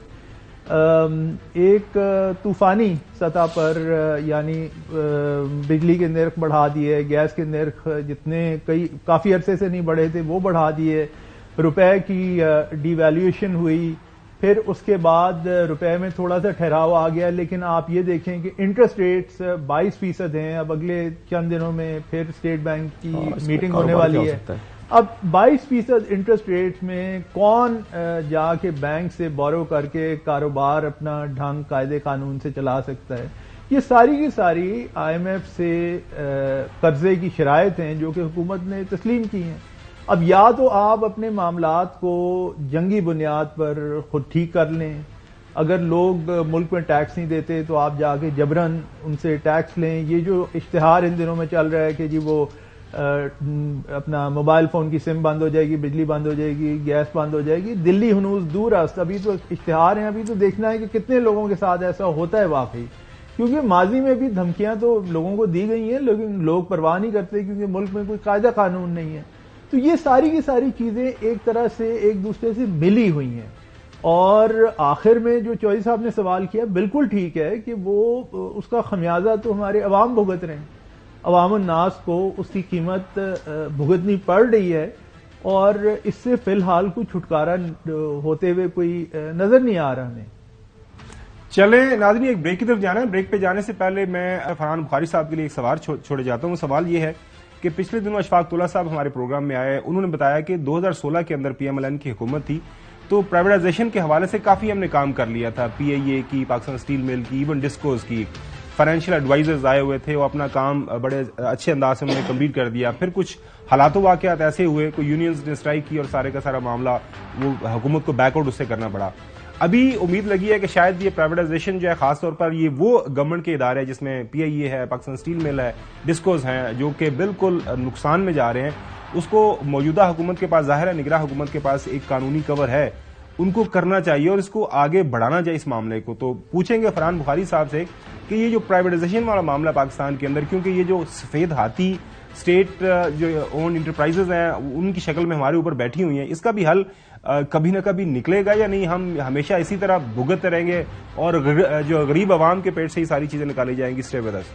ایک طوفانی سطح پر یعنی بجلی کے نرخ بڑھا دیے, گیس کے نرخ جتنے کافی عرصے سے نہیں بڑھے تھے وہ بڑھا دیے, روپے کی ڈی ویلیویشن ہوئی, پھر اس کے بعد روپے میں تھوڑا سا ٹھہراؤ آ گیا. لیکن آپ یہ دیکھیں کہ انٹرسٹ ریٹس 22% ہیں. اب اگلے چند دنوں میں پھر اسٹیٹ بینک کی میٹنگ ہونے والی ہے. اب 22% انٹرسٹ ریٹ میں کون جا کے بینک سے بورو کر کے کاروبار اپنا ڈھنگ قاعدے قانون سے چلا سکتا ہے؟ یہ ساری کی ساری IMF سے قرضے کی شرائط ہیں جو کہ حکومت نے تسلیم کی ہیں. اب یا تو آپ اپنے معاملات کو جنگی بنیاد پر خود ٹھیک کر لیں, اگر لوگ ملک میں ٹیکس نہیں دیتے تو آپ جا کے جبرن ان سے ٹیکس لیں. یہ جو اشتہار ان دنوں میں چل رہا ہے کہ جی وہ اپنا موبائل فون کی سم بند ہو جائے گی, بجلی بند ہو جائے گی, گیس بند ہو جائے گی, دلی ہنوز دور است, ابھی تو اشتہار ہیں. ابھی تو دیکھنا ہے کہ کتنے لوگوں کے ساتھ ایسا ہوتا ہے واقعی, کیونکہ ماضی میں بھی دھمکیاں تو لوگوں کو دی گئی ہیں لیکن لوگ پرواہ نہیں کرتے کیونکہ ملک میں کوئی قاعدہ قانون نہیں ہے. تو یہ ساری کی ساری چیزیں ایک طرح سے ایک دوسرے سے ملی ہوئی ہیں. اور آخر میں جو چوئی صاحب نے سوال کیا بالکل ٹھیک ہے کہ وہ اس کا خمیازہ تو ہمارے عوام بھگت رہے ہیں, عوام الناس کو اس کی قیمت بھگتنی پڑ رہی ہے, اور اس سے فی الحال کوئی چھٹکارا ہوتے ہوئے کوئی نظر نہیں آ رہا ہمیں. چلیں ناظرین, ایک بریک کی طرف جانا ہے. بریک پہ جانے سے پہلے میں فرحان بخاری صاحب کے لیے ایک سوال چھوڑے جاتا ہوں. وہ سوال یہ ہے کہ پچھلے دنوں اشفاق طلعہ صاحب ہمارے پروگرام میں آئے, انہوں نے بتایا کہ 2016 کے اندر PMLN کی حکومت تھی تو پرائیویٹائزیشن کے حوالے سے کافی ہم نے کام کر لیا تھا. PIA کی, پاکستان اسٹیل مل کی, ایون ڈسکوز کی, فائنینشیل ایڈوائزرز آئے ہوئے تھے, وہ اپنا کام بڑے اچھے انداز سے انہوں نے کمپلیٹ کر دیا. پھر کچھ حالات و واقعات ایسے ہوئے, کوئی یونینز نے اسٹرائک کی اور سارے کا سارا معاملہ وہ حکومت کو بیک آؤٹ اس سے کرنا پڑا. ابھی امید لگی ہے کہ شاید یہ پرائیویٹائزیشن جو ہے, خاص طور پر یہ وہ گورنمنٹ کے ادارے ہیں جس میں PIA ہے, پاکستان اسٹیل مل ہے, ڈسکوز ہیں, جو کہ بالکل نقصان میں جا رہے ہیں, اس کو موجودہ حکومت کے پاس, ظاہر ہے نگراں حکومت کے پاس ایک قانونی کور ہے, ان کو کرنا چاہیے اور اس کو آگے بڑھانا چاہیے اس معاملے کو. تو پوچھیں گے فرحان بخاری صاحب سے کہ یہ جو پرائیویٹائزیشن والا معاملہ پاکستان کے اندر, کیونکہ یہ جو سفید ہاتھی اسٹیٹ جو اون انٹرپرائزز ہیں ان کی شکل میں ہمارے اوپر بیٹھی ہوئی ہیں, اس کا بھی حل کبھی نہ کبھی نکلے گا یا نہیں؟ ہم ہمیشہ اسی طرح بھگتتے رہیں گے اور جو غریب عوام کے پیٹ سے ہی ساری چیزیں نکالی جائیں گی؟ Stay with us.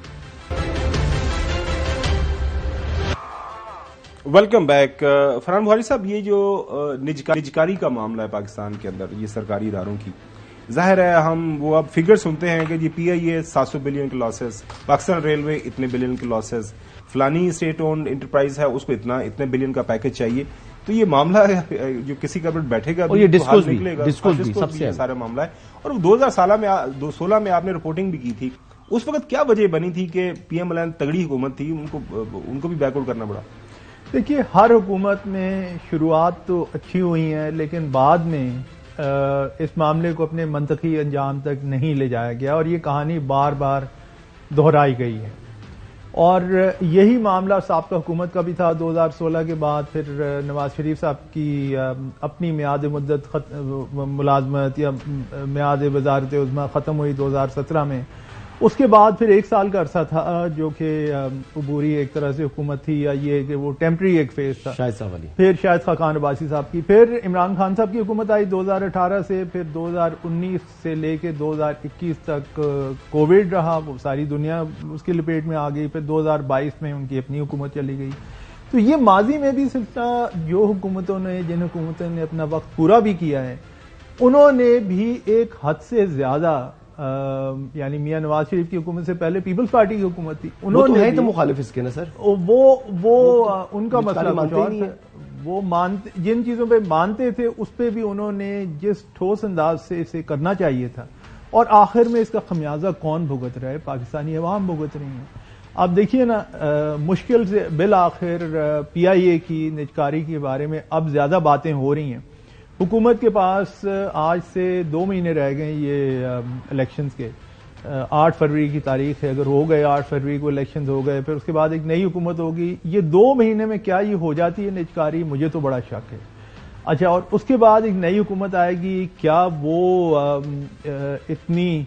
Welcome back. Farhan Bukhari صاحب, یہ جو نجکاری کا معاملہ ہے پاکستان کے اندر, یہ سرکاری اداروں کی, ظاہر ہے ہم وہ اب فگر سنتے ہیں کہ جی PIA 700 بلین کے لاسز, پاکستان ریلوے اتنے بلین کے لاسز, فلانی اسٹیٹ اونڈ انٹرپرائز ہے اس کو اتنے بلین کا پیکج چاہیے. تو یہ معاملہ جو کسی کا بیٹھے گا یہ ڈسکوز نکلے گا, سب سے سارا معاملہ ہے. اور 2016 میں آپ نے رپورٹنگ بھی کی تھی, اس وقت کیا وجہ بنی تھی کہ PMLN تگڑی حکومت تھی, ان کو بھی بیک آؤٹ کرنا پڑا؟ دیکھیے, ہر حکومت میں شروعات تو اچھی ہوئی ہیں لیکن بعد میں اس معاملے کو اپنے منطقی انجام تک نہیں لے جایا گیا, اور یہ کہانی بار بار دہرائی گئی ہے. اور یہی معاملہ سابقہ حکومت کا بھی تھا 2016 کے بعد. پھر نواز شریف صاحب کی اپنی میعاد مدت ملازمت یا میعاد وزارت عظمیٰ ختم ہوئی 2017 میں. اس کے بعد پھر 1 سال کا عرصہ تھا جو کہ عبوری ایک طرح سے حکومت تھی, یا یہ کہ وہ ٹیمپرری ایک فیز تھا. شاہد صاحب علی, پھر شاہد خاقان عباسی صاحب کی, پھر عمران خان صاحب کی حکومت آئی 2018 سے, پھر 2019 سے لے کے 2021 تک کووڈ رہا, وہ ساری دنیا اس کی لپیٹ میں آ گئی. پھر 2022 میں ان کی اپنی حکومت چلی گئی. تو یہ ماضی میں بھی سلسلہ جو حکومتوں نے, جن حکومتوں نے اپنا وقت پورا بھی کیا ہے, انہوں نے بھی ایک حد سے زیادہ یعنی میاں نواز شریف کی حکومت سے پہلے پیپلز پارٹی کی حکومت تھی, انہوں نے تو مخالف اس کے نا سر, وہ ان کا مسئلہ کچھ اور تھا. وہ جن چیزوں پہ مانتے تھے اس پہ بھی انہوں نے جس ٹھوس انداز سے اسے کرنا چاہیے تھا, اور آخر میں اس کا خمیازہ کون بھگت رہا ہے؟ پاکستانی عوام بھگت رہی ہیں. آپ دیکھیے نا, مشکل سے بالآخر پی آئی اے کی نجکاری کے بارے میں اب زیادہ باتیں ہو رہی ہیں. حکومت کے پاس آج سے 2 مہینے رہ گئے یہ الیکشنز کے. 8 فروری کی تاریخ ہے, اگر ہو گئے 8 فروری کو الیکشنز ہو گئے, پھر اس کے بعد ایک نئی حکومت ہوگی. یہ 2 مہینے میں کیا یہ ہو جاتی ہے نجکاری؟ مجھے تو بڑا شک ہے. اچھا, اور اس کے بعد ایک نئی حکومت آئے گی, کیا وہ اتنی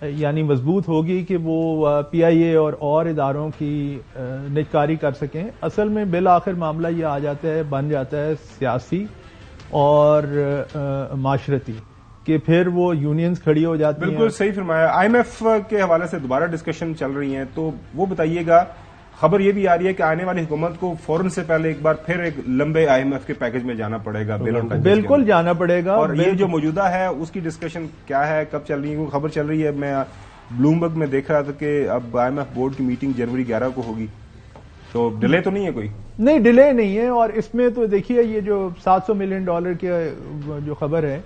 یعنی مضبوط ہوگی کہ وہ پی آئی اے اور اداروں کی نجکاری کر سکیں؟ اصل میں بالآخر معاملہ یہ آ جاتا ہے, بن جاتا ہے سیاسی اور معاشرتی, کہ پھر وہ یونینز کھڑی ہو جاتی ہیں. بالکل صحیح فرمایا. آئی ایم ایف کے حوالے سے دوبارہ ڈسکشن چل رہی ہیں, تو وہ بتائیے گا. خبر یہ بھی آ رہی ہے کہ آنے والی حکومت کو فوراً سے پہلے ایک بار پھر ایک لمبے آئی ایم ایف کے پیکج میں جانا پڑے گا. بالکل جانا پڑے گا. اور یہ جو موجودہ ہے اس کی ڈسکشن کیا ہے, کب چل رہی ہے؟ خبر چل رہی ہے, میں بلومبرگ میں دیکھ رہا تھا کہ اب آئی ایم ایف بورڈ کی میٹنگ جنوری 11 کو ہوگی. تو ڈیلے تو نہیں ہے کوئی؟ نہیں, ڈیلے نہیں ہے. اور اس میں تو دیکھیے یہ جو $700 ملین کی جو خبر ہے,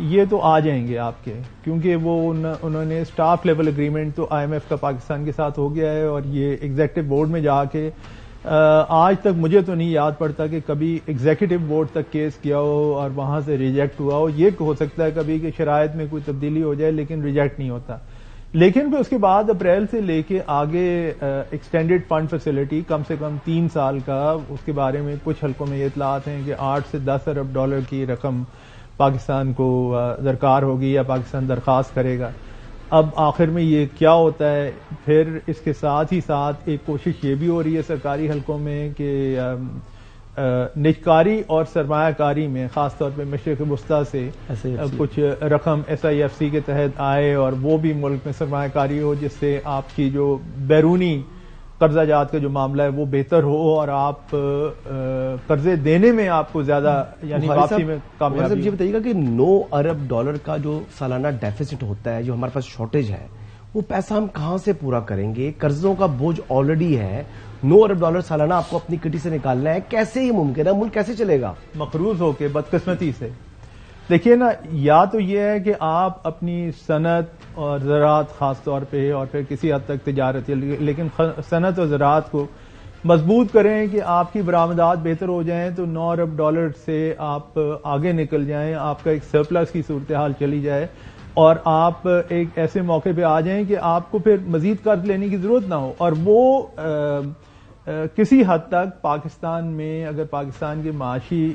یہ تو آ جائیں گے آپ کے, کیونکہ وہ انہوں نے اسٹاف لیول اگریمنٹ تو آئی ایم ایف کا پاکستان کے ساتھ ہو گیا ہے, اور یہ ایگزیکٹو بورڈ میں جا کے آج تک مجھے تو نہیں یاد پڑتا کہ کبھی ایگزیکٹو بورڈ تک کیس کیا ہو اور وہاں سے ریجیکٹ ہوا ہو. یہ ہو سکتا ہے کبھی کہ شرائط میں کوئی تبدیلی ہو جائے, لیکن ریجیکٹ نہیں ہوتا. لیکن پھر اس کے بعد اپریل سے لے کے آگے ایکسٹینڈڈ فنڈ فیسلٹی کم سے کم 3 سال کا, اس کے بارے میں کچھ حلقوں میں یہ اطلاعات ہیں کہ $8 سے 10 ارب کی رقم پاکستان کو درکار ہوگی یا پاکستان درخواست کرے گا. اب آخر میں یہ کیا ہوتا ہے؟ پھر اس کے ساتھ ہی ساتھ ایک کوشش یہ بھی ہو رہی ہے سرکاری حلقوں میں کہ نجکاری اور سرمایہ کاری میں خاص طور پہ مشرق وسطیٰ سے کچھ رقم SIFC کے تحت آئے, اور وہ بھی ملک میں سرمایہ کاری ہو, جس سے آپ کی جو بیرونی قرضہ جات کا جو معاملہ ہے وہ بہتر ہو, اور آپ قرضے دینے میں آپ کو زیادہ یعنی واپسی میں کامیابی. یہ بتائیے گا کہ $9 ارب کا جو سالانہ ڈیفیسٹ ہوتا ہے, جو ہمارے پاس شارٹیج ہے, وہ پیسہ ہم کہاں سے پورا کریں گے؟ قرضوں کا بوجھ آلریڈی ہے. $9 ارب سالانہ آپ کو اپنی کٹی سے نکالنا ہے, کیسے یہ ممکن ہے؟ ملک کیسے چلے گا؟ مقروض ہو کے, بدقسمتی سے. دیکھیے نا, یا تو یہ ہے کہ آپ اپنی صنعت اور زراعت خاص طور پہ, اور پھر کسی حد تک تجارت, لیکن صنعت اور زراعت کو مضبوط کریں کہ آپ کی برآمدات بہتر ہو جائیں, تو $9 ارب سے آپ آگے نکل جائیں, آپ کا ایک سرپلس کی صورتحال چلی جائے, اور آپ ایک ایسے موقع پہ آ جائیں کہ آپ کو پھر مزید قرض لینے کی ضرورت نہ ہو. اور وہ کسی حد تک پاکستان میں, اگر پاکستان کی معاشی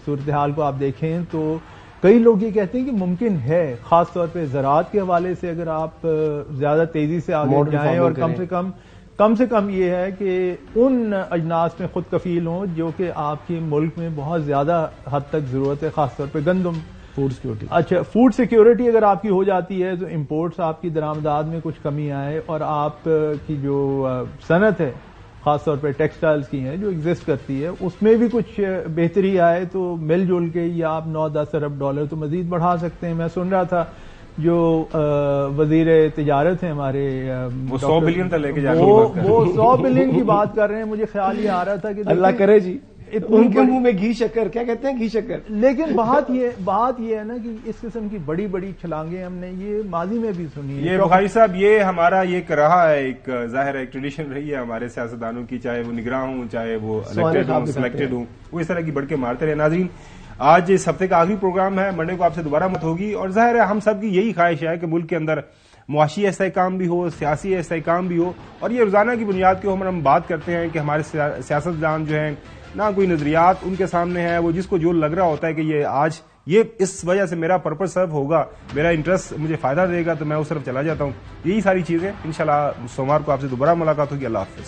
صورتحال کو آپ دیکھیں تو کئی لوگ یہ کہتے ہیں کہ ممکن ہے, خاص طور پہ زراعت کے حوالے سے اگر آپ زیادہ تیزی سے آگے جائیں, اور کم سے کم یہ ہے کہ ان اجناس میں خود کفیل ہوں جو کہ آپ کی ملک میں بہت زیادہ حد تک ضرورت ہے, خاص طور پہ گندم, فوڈ سیکورٹی. اچھا, فوڈ سیکورٹی اگر آپ کی ہو جاتی ہے تو امپورٹس آپ کی درآمدات میں کچھ کمی آئے, اور آپ کی جو صنعت ہے خاص طور پہ ٹیکسٹائلز کی ہیں جو ایگزسٹ کرتی ہے, اس میں بھی کچھ بہتری آئے, تو مل جل کے یہ آپ $9-10 ارب تو مزید بڑھا سکتے ہیں. میں سن رہا تھا جو وزیر تجارت ہیں ہمارے, وہ 100 بلین تک لے کے جانے کی بات کر رہے ہیں. وہ 100 بلین کی بات کر رہے ہیں. مجھے خیال یہ آ رہا تھا کہ اللہ کرے جی, ان کے منہ میں گھی شکر, کیا کہتے ہیں, گھی شکر. لیکن بات یہ ہے نا کہ اس قسم کی بڑی بڑی چھلانگیں ہم نے یہ ماضی میں بھی سنی ہے. یہ بخاری صاحب, یہ ہمارا ایک رہا ہے, ایک ظاہر ہے, ایک ٹریڈیشن رہی ہے ہمارے سیاستدانوں کی, چاہے وہ نگراں ہوں, چاہے وہ الیکٹڈ ہوں, سلیکٹڈ ہوں, وہ اس طرح کی بڑھ کے مارتے رہے. ناظرین, آج اس ہفتے کا آخری پروگرام ہے, منڈے کو آپ سے دوبارہ مت ہوگی, اور ظاہر ہے ہم سب کی یہی خواہش ہے کہ ملک کے اندر معاشی استحکام بھی ہو, سیاسی استحکام بھی ہو, اور یہ روزانہ کی بنیاد کے اوپر ہم بات کرتے ہیں کہ ہمارے سیاستدان جو ہیں نہ کوئی نظریات ان کے سامنے ہے, وہ جس کو جو لگ رہا ہوتا ہے کہ یہ آج یہ اس وجہ سے میرا پرپز سرو ہوگا, میرا انٹرسٹ مجھے فائدہ دے گا, تو میں اس طرف چلا جاتا ہوں. یہی ساری چیزیں انشاءاللہ سوموار کو آپ سے دوبارہ ملاقات ہوگی. اللہ حافظ.